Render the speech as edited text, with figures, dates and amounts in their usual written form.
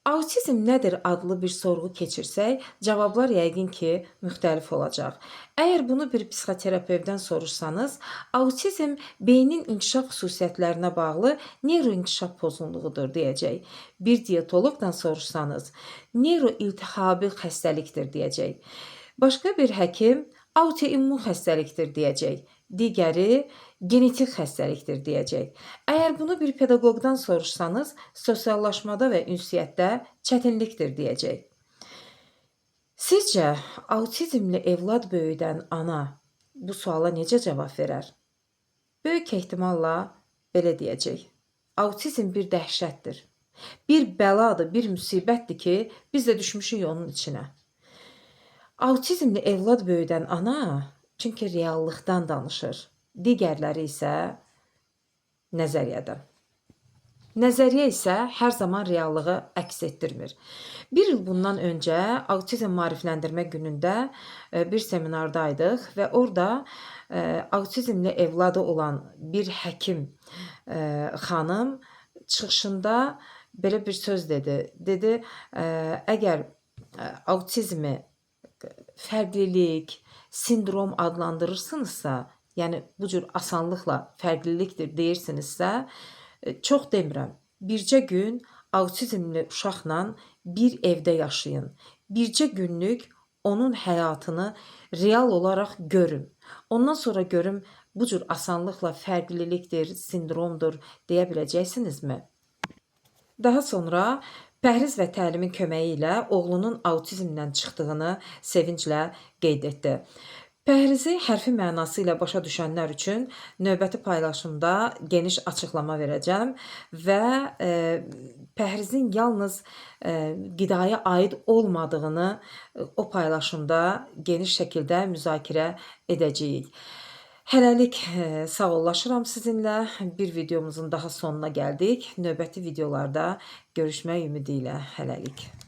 Autizm nədir adlı bir sorğu keçirsək, cavablar yəqin ki, müxtəlif olacaq. Əgər bunu bir psixoterapevtdən soruşsanız, autizm beynin inkişaf xüsusiyyətlərinə bağlı neyroinkişaf pozğunluğudur deyəcək. Bir dietoloqdan soruşsanız, neyroiltihabi xəstəlikdir deyəcək. Başqa bir həkim autoimmun xəstəlikdir deyəcək. Digəri genetik xəstəlikdir deyəcək. Əgər bunu bir pedaqoqdan soruşsanız, sosiallaşmada və ünsiyyətdə çətinlikdir deyəcək. Sizcə, autizmli evlad böyüdən ana bu suala necə cavab verər? Böyük ehtimalla belə deyəcək. Autizm bir dəhşətdir. Bir bəladır, bir müsibətdir ki, biz də düşmüşük onun içinə. Autizmli evlad böyüdən ana çünki reallıqdan danışır. Digərləri isə nəzəriyyədən. Nəzəriyyə isə hər zaman reallığı əks etdirmir. Bir il bundan öncə Autizm Maarifləndirmə günündə bir seminardaydıq və orada autizmli evladı olan bir həkim xanım çıxışında belə bir söz dedi. Dedi, əgər autizmi fərqlilik, sindrom adlandırırsınızsa, yəni bu cür asanlıqla fərqlilikdir deyirsinizsə, çox demirəm. Bircə gün autizmli uşaqla bir evdə yaşayın. Bircə günlük onun həyatını real olaraq görün. Ondan sonra görüm bu cür asanlıqla fərqlilikdir, sindromdur deyə biləcəksinizmi? Daha sonra pəhriz və təlimin köməyi ilə oğlunun autizmdən çıxdığını sevinclə qeyd etdi. Pəhrizi hərfi mənası ilə başa düşənlər üçün növbəti paylaşımda geniş açıqlama verəcəm və pəhrizin yalnız qidaya aid olmadığını o paylaşımda geniş şəkildə müzakirə edəcəyik. Hələlik sağollaşıram sizinlə. Bir videomuzun daha sonuna gəldik. Növbəti videolarda görüşmək ümidi ilə hələlik.